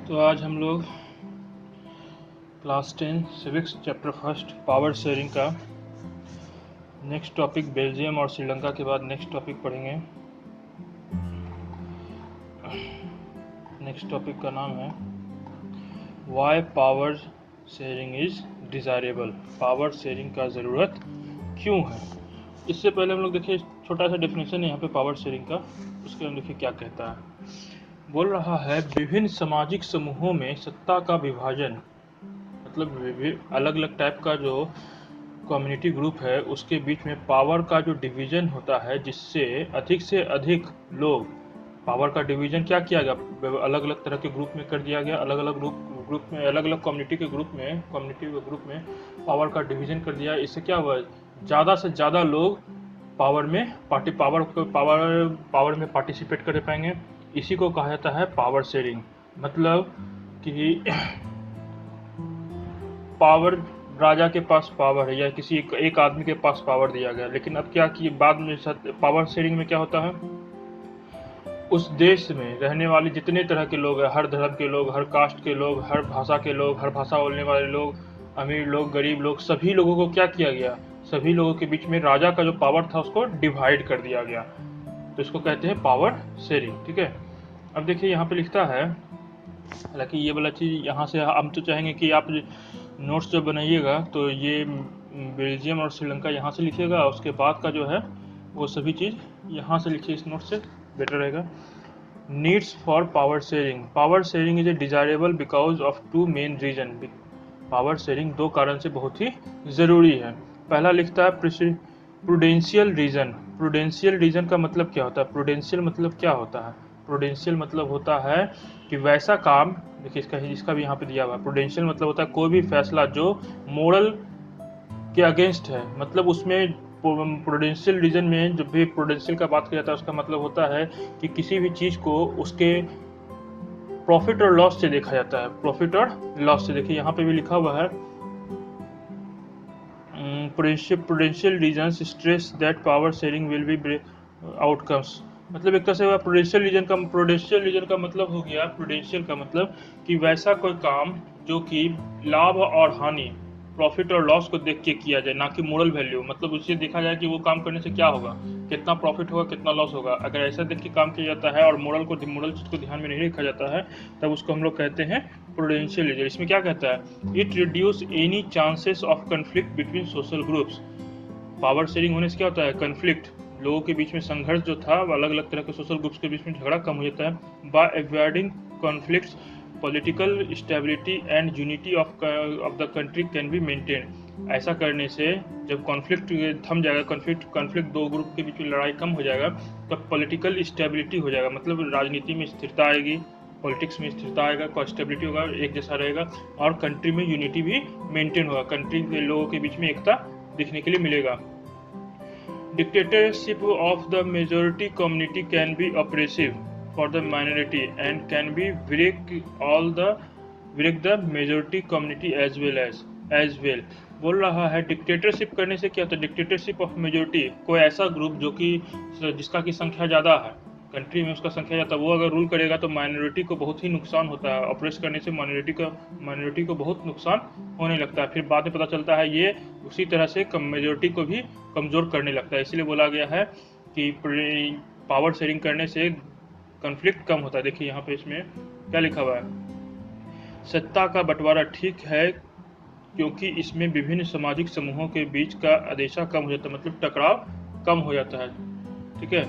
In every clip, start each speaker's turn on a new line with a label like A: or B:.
A: तो आज हम लोग class 10 civics chapter first power sharing का नेक्स्ट टॉपिक बेल्जियम और श्रीलंका के बाद नेक्स्ट टॉपिक पढ़ेंगे। नेक्स्ट टॉपिक का नाम है why power sharing is desirable. Power sharing का ज़रूरत क्यों है। इससे पहले हम लोग देखिए छोटा सा डेफिनेशन है यहाँ पे पावर शेयरिंग का, उसके हम देखिए क्या कहता है। बोल रहा है विभिन्न सामाजिक समूहों में सत्ता का विभाजन, मतलब अलग अलग टाइप का जो कम्युनिटी ग्रुप है उसके बीच में पावर का जो डिवीजन होता है, जिससे अधिक से अधिक लोग पावर का डिवीजन क्या किया गया, अलग अलग तरह के ग्रुप में कर दिया गया। अलग अलग ग्रुप में, अलग अलग कम्युनिटी के ग्रुप में पावर का डिवीजन कर दिया। इससे क्या हुआ, ज़्यादा से ज़्यादा लोग पावर में पार्टिसिपेट कर पाएंगे। इसी को कहा जाता है पावर शेयरिंग। मतलब कि पावर, राजा के पास पावर है या किसी एक आदमी के पास पावर दिया गया, लेकिन अब क्या कि बाद में पावर शेयरिंग में क्या होता है, उस देश में रहने वाले जितने तरह के लोग हैं, हर धर्म के लोग, हर कास्ट के लोग, हर भाषा के लोग, हर भाषा बोलने वाले लोग, अमीर लोग, गरीब लोग, सभी लोगों को क्या किया गया, सभी लोगों के बीच में राजा का जो पावर था उसको डिवाइड कर दिया गया। तो इसको कहते हैं पावर शेयरिंग। ठीक है, अब देखिए यहाँ पे लिखता है, हालांकि ये वाला चीज़ यहाँ से हम तो चाहेंगे कि आप नोट्स जब बनाइएगा तो ये बेल्जियम और श्रीलंका यहाँ से लिखिएगा, उसके बाद का जो है वो सभी चीज़ यहाँ से लिखिए, इस नोट से बेटर रहेगा। Needs for power sharing. Power sharing is a desirable because of two main reason. Power sharing दो कारण से बहुत ही ज़रूरी है। पहला लिखता है प्रूडेंशियल रीजन। प्रूडेंशियल रीजन का मतलब क्या होता है, प्रूडेंशियल मतलब क्या होता है, प्रूडेंशियल मतलब होता है कि वैसा काम, देखिए इसका भी यहाँ पे दिया हुआ है। प्रूडेंशियल मतलब होता है कोई भी फैसला जो मोरल के अगेंस्ट है, मतलब उसमें प्रूडेंशियल रीजन में जब भी प्रूडेंशियल का बात किया जाता है उसका मतलब होता है कि किसी भी चीज़ को उसके प्रॉफिट और लॉस से देखा जाता है, प्रॉफिट और लॉस से। देखिए यहाँ पे भी लिखा हुआ है prudential reasons stress that power sharing will be outcomes. मतलब एक तरह से प्रूडेंशियल रीजन का मतलब हो गया, प्रूडेंशियल का मतलब कि वैसा कोई काम जो कि लाभ और हानि, प्रॉफिट और लॉस को देख के किया जाए, ना कि मोरल वैल्यू। मतलब उससे देखा जाए कि वो काम करने से क्या होगा, कितना प्रॉफिट होगा, कितना लॉस होगा। अगर ऐसा देख के काम किया जाता है और मोरल चीज को ध्यान में नहीं रखा जाता है, तब उसको हम लोग कहते हैं प्रूडेंशियल रीजन। इसमें क्या कहता है, it reduce any chances of conflict between social groups. Power sharing होने से क्या होता है, कंफ्लिक्ट, लोगों के बीच में संघर्ष जो था, अलग अलग तरह के सोशल ग्रुप्स के बीच में झगड़ा कम हो जाता है। Bye avoiding conflicts political stability and unity of the country can be maintain. ऐसा करने से जब कॉन्फ्लिक्ट थम जाएगा, कॉन्फ्लिक्ट दो ग्रुप के बीच में लड़ाई कम हो जाएगा, तब पॉलिटिकल स्टेबिलिटी हो जाएगा, मतलब राजनीति में स्थिरता आएगी, पॉलिटिक्स में स्थिरता आएगा, स्टेबिलिटी होगा, एक जैसा रहेगा, और कंट्री में यूनिटी भी मेंटेन होगा, कंट्री के लोगों के बीच में एकता देखने के लिए मिलेगा। Dictatorship of the majority community can be oppressive for the minority and can be break the majority community as well। बोल रहा है डिक्टेटरशिप करने से क्या होता है, डिक्टेटरशिप ऑफ मेजोरिटी, कोई ऐसा ग्रुप जो कि जिसका की संख्या ज़्यादा है, कंट्री में उसका संख्या ज़्यादा, वो अगर रूल करेगा तो माइनॉरिटी को बहुत ही नुकसान होता है। ऑपरेस करने से माइनॉरिटी को बहुत नुकसान होने लगता है। फिर बाद में पता चलता है ये उसी तरह से मेजोरिटी को भी कमज़ोर करने लगता है। इसलिए बोला गया है कि पावर शेयरिंग करने से कन्फ्लिक्ट कम होता है। देखिए यहाँ पे इसमें क्या लिखा हुआ है, सत्ता का बंटवारा ठीक है क्योंकि इसमें विभिन्न सामाजिक समूहों के बीच का आदेशा कम हो जाता है, मतलब टकराव कम हो जाता है। ठीक है,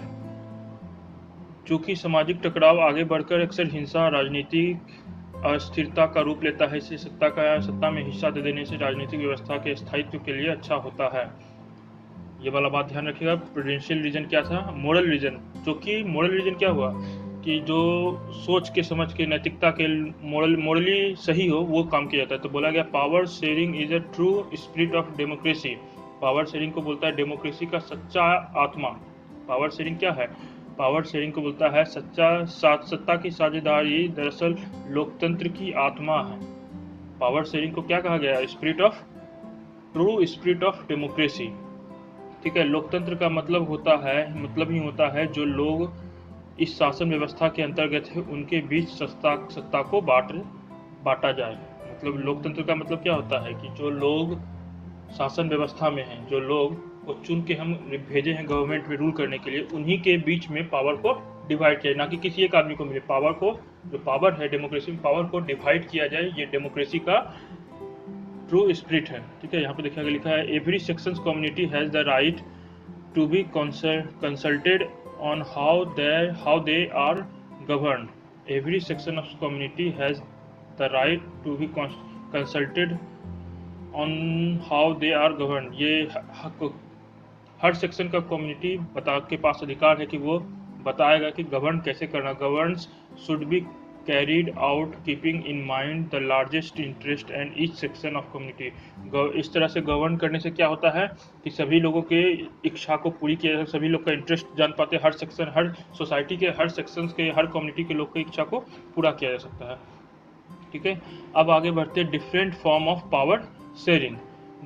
A: चूंकि सामाजिक टकराव आगे बढ़कर अक्सर हिंसा, राजनीतिक अस्थिरता का रूप लेता है, इससे सत्ता में हिस्सा दे देने से राजनीतिक व्यवस्था के स्थायित्व के लिए अच्छा होता है। ये वाला बात ध्यान रखिएगा। प्रूडेंशियल रीजन क्या था, मोरल रीजन, जो कि मोरल रीजन क्या हुआ कि जो सोच के समझ के नैतिकता के मोरली सही हो वो काम किया जाता है। तो बोला गया power sharing is a true spirit of democracy. Power sharing को बोलता है डेमोक्रेसी का सच्चा आत्मा। पावर शेयरिंग क्या है, पावर शेयरिंग को बोलता है सत्ता की साझेदारी दरअसल लोकतंत्र की आत्मा है। पावर शेयरिंग को क्या कहा गया, ट्रू स्पिरिट ऑफ डेमोक्रेसी। ठीक है, लोकतंत्र का मतलब ही होता है जो लोग इस शासन व्यवस्था के अंतर्गत है उनके बीच सत्ता को बांटा जाए। मतलब लोकतंत्र का मतलब क्या होता है कि जो लोग शासन व्यवस्था में हैं, जो लोग को चुन के हम भेजे हैं गवर्नमेंट में रूल करने के लिए, उन्हीं के बीच में पावर को डिवाइड किया, ना कि किसी एक आदमी को मिले। पावर को, जो पावर है डेमोक्रेसी में, पावर को डिवाइड किया जाए, ये डेमोक्रेसी का ट्रू स्पिरिट है। ठीक है, यहाँ पे देखिए लिखा है every section community has the right to be consulted on how they are govern. Every section of community has the right to be consulted on how they are govern. ये हर सेक्शन का कम्युनिटी के पास अधिकार है कि वो बताएगा कि गवर्न कैसे करना। Governance should be carried out keeping in mind the largest interest and each section of community. इस तरह से गवर्न करने से क्या होता है कि सभी लोगों के इच्छा को पूरी किया जाए, सभी लोग का इंटरेस्ट जान पाते हैं। हर सेक्शन, हर सोसाइटी के हर सेक्शन के, हर कम्युनिटी के लोग की इच्छा को पूरा किया जा सकता है। ठीक है, अब आगे बढ़ते हैं different form of power sharing.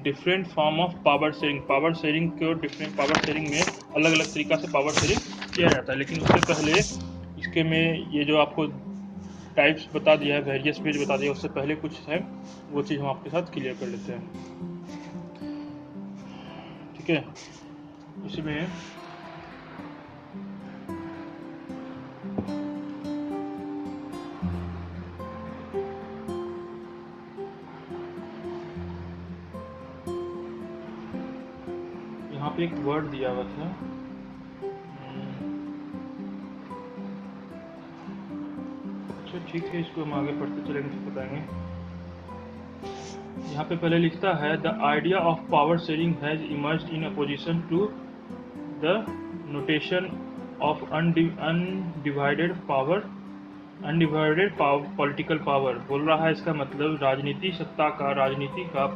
A: Different form of power sharing. Power sharing को डिफरेंट पावर शेयरिंग में अलग अलग तरीका से पावर शेयरिंग किया जाता है, लेकिन उससे पहले इसके में ये जो आपको टाइप्स बता दिया है, वेरियस पेज बता दिया, उससे पहले कुछ है वो चीज़ हम आपके साथ क्लियर कर लेते हैं। ठीक है, इसमें यहाँ पे एक वर्ड दिया हुआ था, अच्छा ठीक है, इसको हम आगे पढ़ते चलेंगे तो बताएंगे। यहाँ पे पहले लिखता है the idea of power sharing has emerged in opposition to the notation of undivided political power. बोल रहा है इसका मतलब राजनीति सत्ता का, राजनीति का,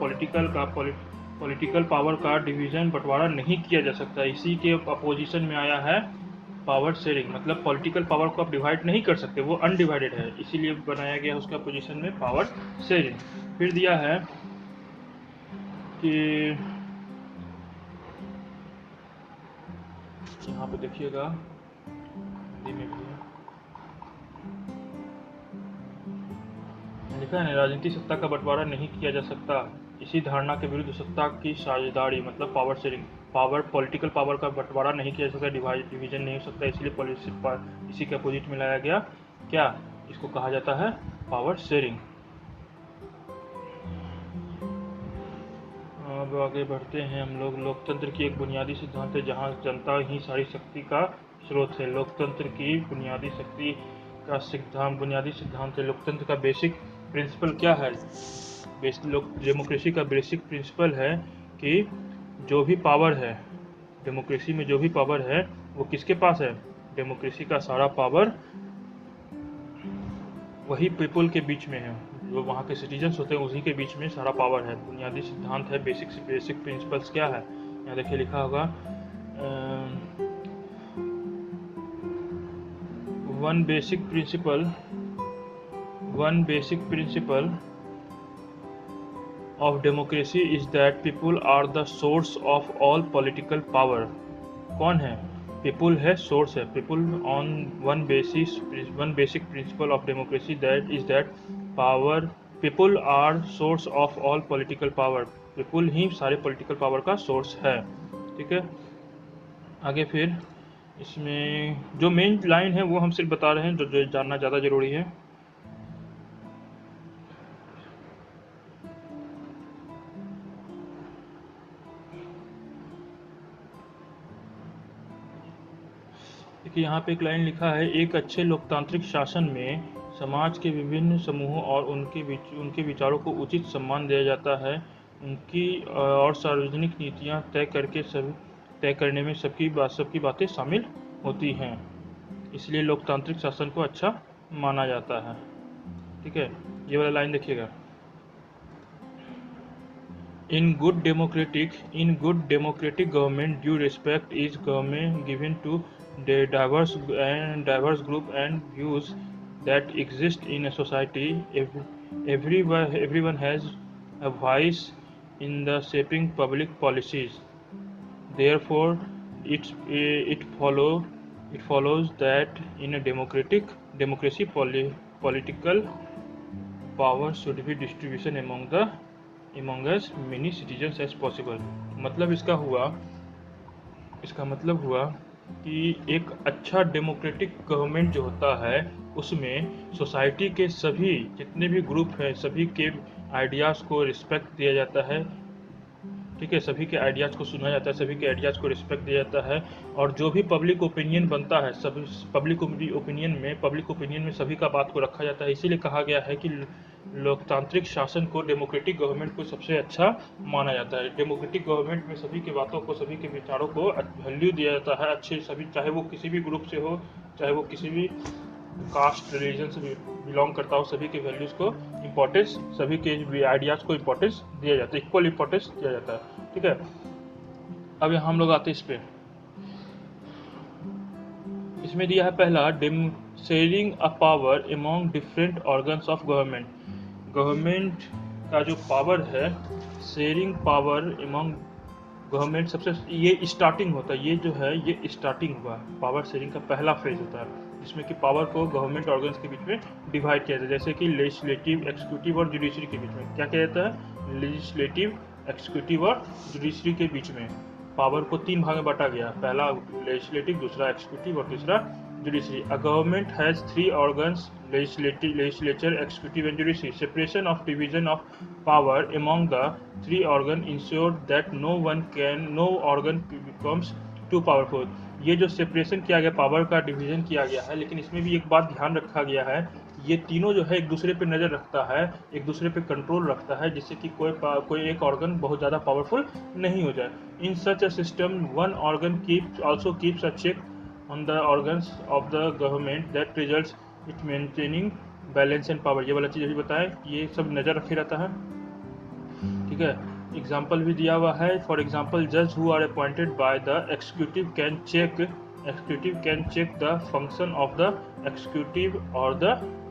A: पॉलिटिकल पावर का डिवीजन, बंटवारा नहीं किया जा सकता। इसी के अपोजिशन में आया है पावर शेयरिंग। मतलब पॉलिटिकल पावर को आप डिवाइड नहीं कर सकते, वो अनडिवाइडेड है, इसीलिए बनाया गया उसका पोजीशन में पावर शेयरिंग। फिर दिया है कि यहाँ पे देखिएगा हिंदी में भी लिखा है, राजनीतिक सत्ता का बंटवारा नहीं किया जा सकता। इसी धारणा के विरुद्ध सत्ता की साझेदारी मतलब पावर शेयरिंग, पॉलिटिकल पावर का बंटवारा नहीं किया जा सकता, डिवीजन नहीं हो सकता, इसलिए इसी के अपोजिट में लाया गया क्या, इसको कहा जाता है पावर शेयरिंग। अब आगे बढ़ते हैं हम लोग। लोकतंत्र की एक बुनियादी सिद्धांत है जहां जनता ही सारी शक्ति का स्रोत है। लोकतंत्र की बुनियादी सिद्धांत है। लोकतंत्र का बेसिक प्रिंसिपल क्या है? डेमोक्रेसी का बेसिक प्रिंसिपल है कि जो भी पावर है, डेमोक्रेसी में जो भी पावर है वो किसके पास है? डेमोक्रेसी का सारा पावर वही पीपल के बीच में है, जो वहाँ के सिटीजन्स होते हैं उसी के बीच में सारा पावर है। बुनियादी सिद्धांत है, बेसिक प्रिंसिपल्स क्या है, यहाँ देखिए लिखा होगा one basic principle of democracy is that people are the source of all political power। कौन है? people है, source है। people on one basic principle of democracy that is that people are source of all political power। people ही सारे political power का source है। ठीक है, आगे फिर इसमें जो मेन लाइन है वो हम सिर्फ बता रहे हैं, जो जानना ज़्यादा जरूरी है। कि यहाँ पे एक लाइन लिखा है, एक अच्छे लोकतांत्रिक शासन में समाज के विभिन्न समूहों और उनके विचारों को उचित सम्मान दिया जाता है। उनकी और सार्वजनिक नीतियाँ तय करने में सबकी बातें शामिल होती हैं, इसलिए लोकतांत्रिक शासन को अच्छा माना जाता है। ठीक है, ये वाला लाइन देखिएगा, In good democratic government, due respect is given to the diverse group and views that exist in a society. Everyone has a voice in the shaping public policies. Therefore, it It follows that in a democracy, political power should be distribution among as many citizens as possible. मतलब इसका मतलब हुआ कि एक अच्छा democratic government जो होता है उसमें सोसाइटी के सभी जितने भी ग्रुप हैं सभी के आइडियाज़ को रिस्पेक्ट दिया जाता है। ठीक है, सभी के आइडियाज़ को सुना जाता है, सभी के आइडियाज़ को रिस्पेक्ट दिया जाता है और जो भी पब्लिक ओपिनियन बनता है सभी पब्लिक ओपिनियन में सभी का बात को रखा जाता है। इसीलिए कहा गया है कि लोकतांत्रिक शासन को डेमोक्रेटिक गवर्नमेंट को सबसे अच्छा माना जाता है। डेमोक्रेटिक गवर्नमेंट में सभी की बातों को सभी के विचारों को वैल्यू दिया जाता है अच्छे सभी, चाहे वो किसी भी ग्रुप से हो, चाहे वो किसी भी कास्ट रिलीजन से बिलोंग करता हो, सभी के वैल्यूज को इम्पोर्टेंस, सभी के आइडियाज को इम्पोर्टेंस दिया जाता है, इक्वल इम्पोर्टेंस दिया जाता है। ठीक है, अब यहाँ हम लोग आते हैं इस पे। इसमें दिया है पहला sharing a power among different organs of government. Government का जो पावर है, शेयरिंग पावर अमॉन्ग गवर्नमेंट, सबसे ये स्टार्टिंग होता है, ये जो है ये स्टार्टिंग हुआ पावर शेयरिंग का पहला फेज होता है जिसमें कि पावर को गवर्नमेंट ऑर्गन्स के बीच में डिवाइड किया जाता है। जैसे कि लेजिस्लेटिव, एक्सिक्यूटिव और जुडिशरी के बीच में क्या किया जाता है, लेजिस्लेटिव, एक्सिक्यूटिव और जुडिशरी के बीच में पावर को 3 भाग में बांटा गया, पहला लेजिस्लेटिव, दूसरा एक्सिक्यूटिव और तीसरा judiciary. A government has 3 organs, legislature, executive and judiciary. Separation of division of power among the 3 organs ensured that no organ becomes too powerful. ये जो सेपरेशन किया गया, पावर का डिवीजन किया गया है, लेकिन इसमें भी एक बात ध्यान रखा गया है, ये तीनों जो है एक दूसरे पे नज़र रखता है, एक दूसरे पे कंट्रोल रखता है, जिससे कि कोई एक ऑर्गन बहुत ज़्यादा पावरफुल नहीं हो जाए। In such a system one organ also keeps a check on the organs of the government that results it maintaining balance and power। ये वाला चीज़ अभी बताएं, ये सब नज़र रखे रहता है। ठीक है, एग्जाम्पल भी दिया हुआ है। फॉर एग्जाम्पल, जज who are appointed by the executive can check the function of the executive और द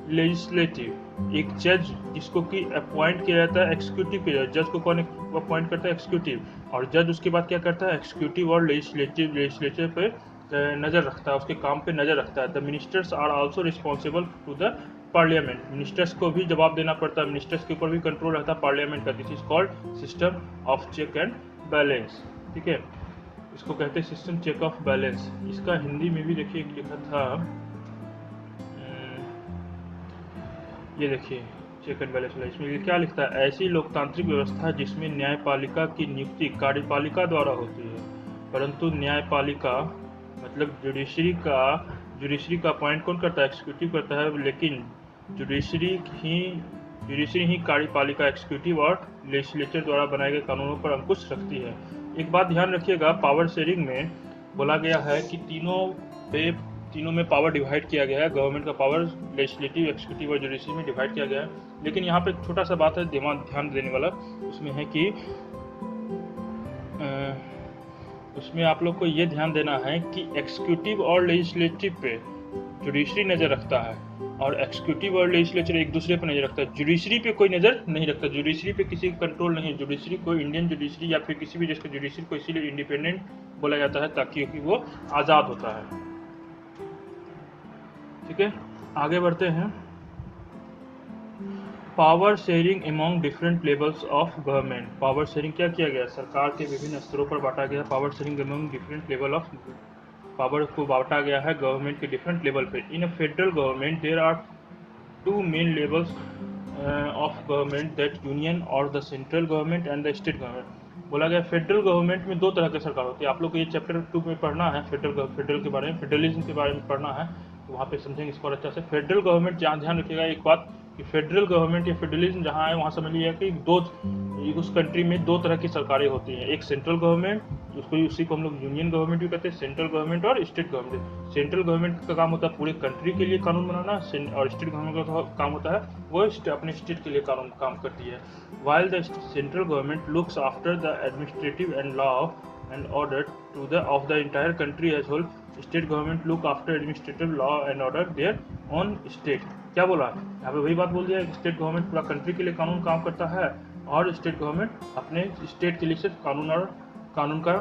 A: लेजिस्लेटिव। एक जज जिसको कि अपॉइंट किया जाता है एक्सिक्यूटिव के, जज को कौन अपॉइंट करता है, एक्सिक्यूटिव, और जज उसके बाद क्या करता है, एक्सिक्यूटिव और लेजिस्लेटिव पे नज़र रखता है, उसके काम पे नज़र रखता है। The ministers are also responsible to the parliament. Ministers को भी जवाब देना पड़ता है, मिनिस्टर्स के ऊपर भी कंट्रोल रहता है पार्लियामेंट का। This is called system of check and balance. ठीक है, इसको कहते हैं सिस्टम चेक ऑफ बैलेंस। इसका हिंदी में भी देखिए लिखा था, ये देखिए चेक एंड बैलेंस वाला, इसमें क्या लिखता है, ऐसी लोकतांत्रिक व्यवस्था जिसमें न्यायपालिका की नियुक्ति कार्यपालिका द्वारा होती है, परंतु न्यायपालिका मतलब जुडिशरी का अपॉइंट कौन करता है, एक्सिक्यूटिव करता है, लेकिन जुडिशरी ही कार्यपालिका, एक्सिक्यूटिव और लेजिस्लेचर द्वारा बनाए गए कानूनों पर अंकुश रखती है। एक बात ध्यान रखिएगा, पावर शेयरिंग में बोला गया है कि तीनों में पावर डिवाइड किया गया है, गवर्नमेंट का पावर लेजिस्लेटिव, एक्सिक्यूटिव और जुडिशरी में डिवाइड किया गया है। लेकिन यहाँ पे एक छोटा सा बात है ध्यान देने वाला, उसमें है कि उसमें आप लोग को ये ध्यान देना है कि एक्सिक्यूटिव और लेजिस्लेटिव पे जुडिशरी नज़र रखता है और एक्सिक्यूटिव और लेजिस्लेचर एक दूसरे पर नज़र रखता है। जुडिशरी पे कोई नज़र नहीं रखता, जुडिशरी पे किसी का कंट्रोल नहीं है। जुडिशरी को इंडियन जुडिशरी या फिर किसी भी देश का जुडिशरी को इसीलिए इंडिपेंडेंट बोला जाता है ताकि वो आज़ाद होता है। ठीक है, आगे बढ़ते हैं। Power sharing among different levels of government. Power sharing क्या किया गया, सरकार के विभिन्न स्तरों पर बांटा गया। Power sharing among different level of, power को बांटा गया है गवर्नमेंट के डिफरेंट लेवल पे। In a federal government there are 2 main levels of government, that union और the central government and the state government. बोला गया फेडरल गवर्नमेंट में 2 तरह की सरकार होती है। आप लोग को ये चैप्टर 2 में पढ़ना है, फेडरल के बारे में, फेडरलिज्म के बारे में पढ़ना है, तो वहाँ पे समझेंगे इसको अच्छा से। फेडरल गवर्नमेंट ध्यान रखिएगा एक बात कि फेडरल गवर्नमेंट या फेडरलिज्म जहाँ है वहाँ समझ लिया कि उस कंट्री में 2 तरह की सरकारें होती हैं, एक सेंट्रल गवर्नमेंट, उसी को हम लोग यूनियन गवर्नमेंट भी कहते हैं, सेंट्रल गवर्नमेंट और स्टेट गवर्नमेंट। सेंट्रल गवर्नमेंट का काम होता है पूरे कंट्री के लिए कानून बनाना, और स्टेट गवर्नमेंट का काम होता है वो अपने स्टेट के लिए कानून काम करती है। While the central government looks after the administrative and law and order of the entire country as whole, state government look after administrative law and order their own state। क्या बोला यहाँ पे, वही बात बोल दिया कि स्टेट गवर्नमेंट पूरा कंट्री के लिए कानून काम करता है और स्टेट गवर्नमेंट अपने स्टेट के लिए सिर्फ कानून का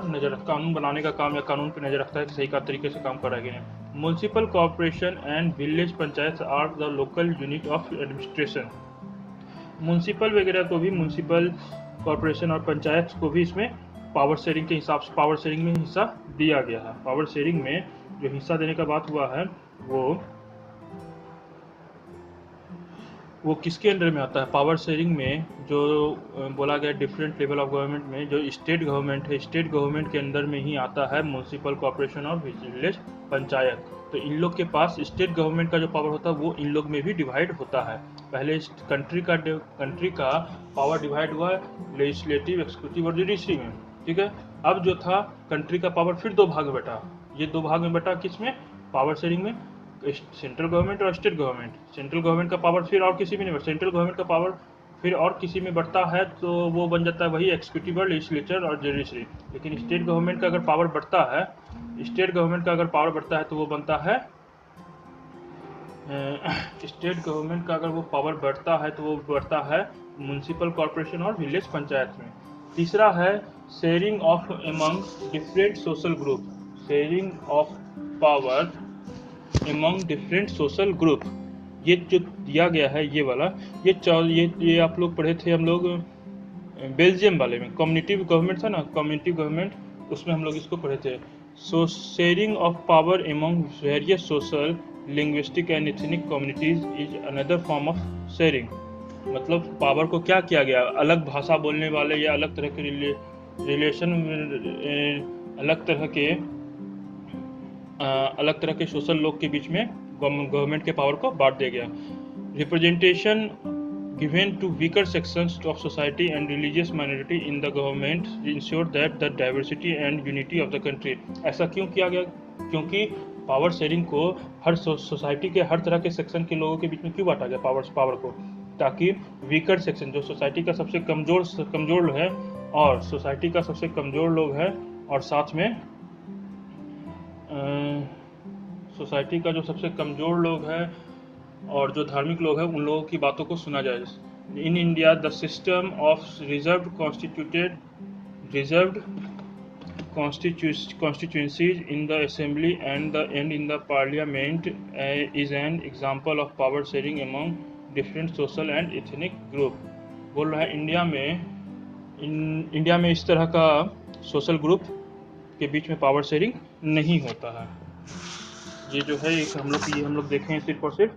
A: कानून बनाने का काम या कानून पे नजर रखता है कि सही का तरीके से काम करा गया है। Municipal corporation and village panchayat are the local unit of administration. Municipal वगैरह को भी, म्युनिसिपल कॉर्पोरेशन और पंचायत को भी इसमें पावर शेयरिंग के हिसाब से पावर शेयरिंग में हिस्सा दिया गया है। पावर शेयरिंग में जो हिस्सा देने का बात हुआ है वो किसके अंडर में आता है? पावर शेयरिंग में जो बोला गया डिफरेंट लेवल ऑफ गवर्नमेंट में जो स्टेट गवर्नमेंट है, स्टेट गवर्नमेंट के अंदर में ही आता है म्युनिसिपल कॉर्पोरेशन और विलेज पंचायत। तो इन लोग के पास स्टेट गवर्नमेंट का जो पावर होता है वो इन लोग में भी डिवाइड होता है। पहले कंट्री का पावर डिवाइड हुआ लेजिस्लेटिव, एक्सिक्यूटिव और जुडिशरी में, ठीक है। अब जो था कंट्री का पावर फिर दो भाग में बटा। ये दो भाग में बटा किसमें? पावर शेयरिंग में। सेंट्रल गवर्नमेंट और स्टेट गवर्नमेंट। सेंट्रल गवर्नमेंट का पावर फिर और किसी में नहीं, सेंट्रल गवर्नमेंट का पावर फिर और किसी में बढ़ता है तो वो बन जाता है वही एक्सिक्यूटिव और लेजिस्लेचर और जुडिशरी। लेकिन स्टेट गवर्नमेंट का अगर पावर बढ़ता है, स्टेट गवर्नमेंट का अगर पावर बढ़ता है तो वो बनता है स्टेट गवर्नमेंट का अगर वो पावर बढ़ता है तो वो बढ़ता है म्युनिसिपल कॉर्पोरेशन और विलेज पंचायत में। तीसरा है sharing of among different social group. Sharing of power among different social group, ये जो दिया गया है ये वाला, ये आप लोग पढ़े थे हम लोग बेल्जियम वाले में, कम्युनिटी गवर्नमेंट था ना, कम्युनिटी गवर्नमेंट, उसमें हम लोग इसको पढ़े थे। सो sharing of power among various social, linguistic and ethnic communities is another form of sharing. मतलब पावर को क्या किया गया, अलग भाषा बोलने वाले या अलग तरह के रिलेशन, अलग तरह के सोशल लोग के बीच में गवर्नमेंट के पावर को बांट दिया गया। Representation given to weaker sections of society and religious minority in the government ensure that the diversity and unity of the country। ऐसा क्यों किया गया? क्योंकि पावर शेयरिंग को हर सोसाइटी के हर तरह के सेक्शन के लोगों के बीच में क्यों बांटा गया पावर को? ताकि वीकर सेक्शन, जो सोसाइटी का सबसे कमजोर है और सोसाइटी का सबसे कमजोर लोग है, और साथ में सोसाइटी का जो सबसे कमजोर लोग हैं और जो धार्मिक लोग हैं, उन लोगों की बातों को सुना जाए। In India the system of reserved constituencies in the assembly and in the parliament is an example of power sharing among different social and ethnic group। बोल रहा है इंडिया में इस तरह का सोशल ग्रुप के बीच में पावर शेयरिंग नहीं होता है। ये जो है हम लोग देखें सिर्फ और सिर्फ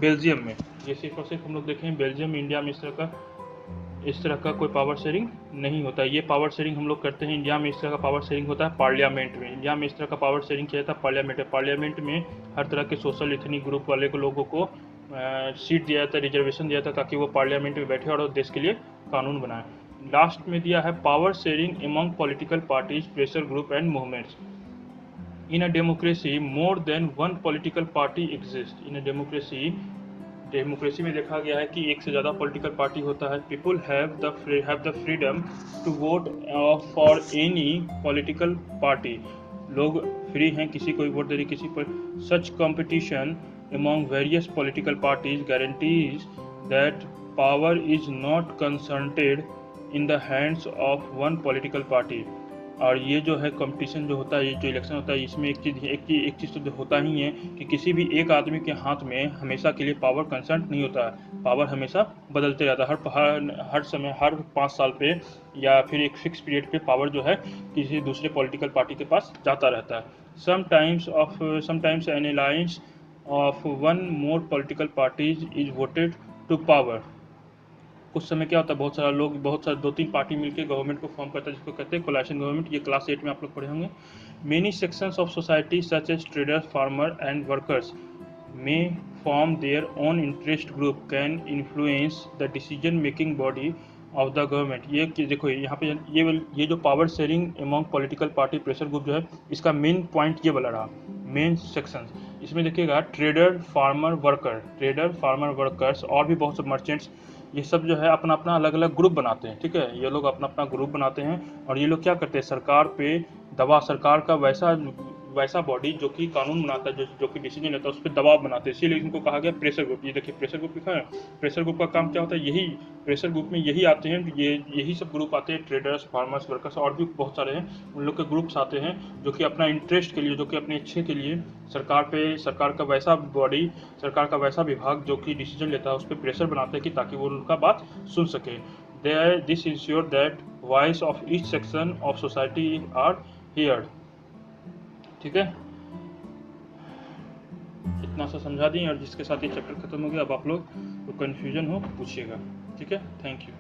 A: बेल्जियम में, ये सिर्फ और सिर्फ हम लोग देखें बेल्जियम में। इंडिया में इस तरह का कोई पावर शेयरिंग नहीं होता। ये पावर शेयरिंग हम लोग करते हैं इंडिया में, इस तरह का पावर शेयरिंग होता है पार्लियामेंट में। इंडिया में इस तरह का पावर शेयरिंग किया जाता है पार्लियामेंट में। पार्लियामेंट में हर तरह के सोशल एथनिक ग्रुप वाले को लोगों को सीट दिया जाता है, रिजर्वेशन दिया जाता है, ताकि वो पार्लियामेंट में बैठे और देश के लिए कानून बनाए। लास्ट में दिया है power sharing among political parties, pressure group and movements. In a democracy, more than one political party exists. In a democracy में देखा गया है कि एक से ज़्यादा पॉलिटिकल पार्टी होता है। People have the freedom to vote for any political party। लोग फ्री हैं किसी को भी वोट देने, किसी पर। Such competition among various political parties guarantees that power is not concentrated in the hands of one political party। और ये जो है कंपटीशन जो होता है, ये जो इलेक्शन होता है, इसमें एक चीज़ तो होता ही है कि किसी भी एक आदमी के हाथ में हमेशा के लिए पावर कंसर्ट नहीं होता है। पावर हमेशा बदलते रहता है, हर समय, हर 5 साल पे या फिर एक फिक्स पीरियड पे पावर जो है किसी दूसरे पॉलिटिकल पार्टी के पास जाता रहता है। Sometimes an alliance of one more political parties is voted to power. कुछ समय क्या होता है, बहुत सारे 2-3 पार्टी मिलकर गवर्नमेंट को फॉर्म करता है, जिसको कहते हैं कोलिशन गवर्नमेंट। ये क्लास 8 में आप लोग पढ़े होंगे। Many sections of society such as traders, farmer and workers may form their own interest group can influence the decision making body of the government. ये देखो यहाँ पे ये जो power sharing among political party pressure group जो है, इसका main point ये वाला रहा, मेन सेक्शन। इसमें देखिएगा ट्रेडर, फार्मर, वर्कर्स और भी बहुत से मर्चेंट्स, ये सब जो है अपना अपना अलग अलग ग्रुप बनाते हैं, ठीक है। ये लोग अपना अपना ग्रुप बनाते हैं और ये लोग क्या करते हैं, सरकार पे दबाव, सरकार का वैसा बॉडी जो कि कानून बनाता है, जो कि डिसीजन लेता है, उस पर दबाव बनाते हैं, इसीलिए इनको कहा गया प्रेशर ग्रुप। ये देखिए प्रेशर ग्रुप लिखा है। प्रेशर ग्रुप का काम क्या होता है, यही प्रेशर ग्रुप में यही आते हैं, यही सब ग्रुप आते हैं, ट्रेडर्स, फार्मर्स, वर्कर्स और भी बहुत सारे हैं, उन लोग के ग्रुप्स आते हैं जो कि अपना इंटरेस्ट के लिए, जो कि अपने इच्छे के लिए सरकार का वैसा बॉडी, सरकार का वैसा विभाग जो कि डिसीजन लेता है उस पर प्रेशर बनाते हैं कि ताकि वो उनका बात सुन सके। This ensure that voice of each section of society are heard. ठीक है, इतना सा समझा दी और जिसके साथ ये चैप्टर खत्म हो गया। अब आप लोग तो कन्फ्यूजन हो पूछिएगा। ठीक है, थैंक यू।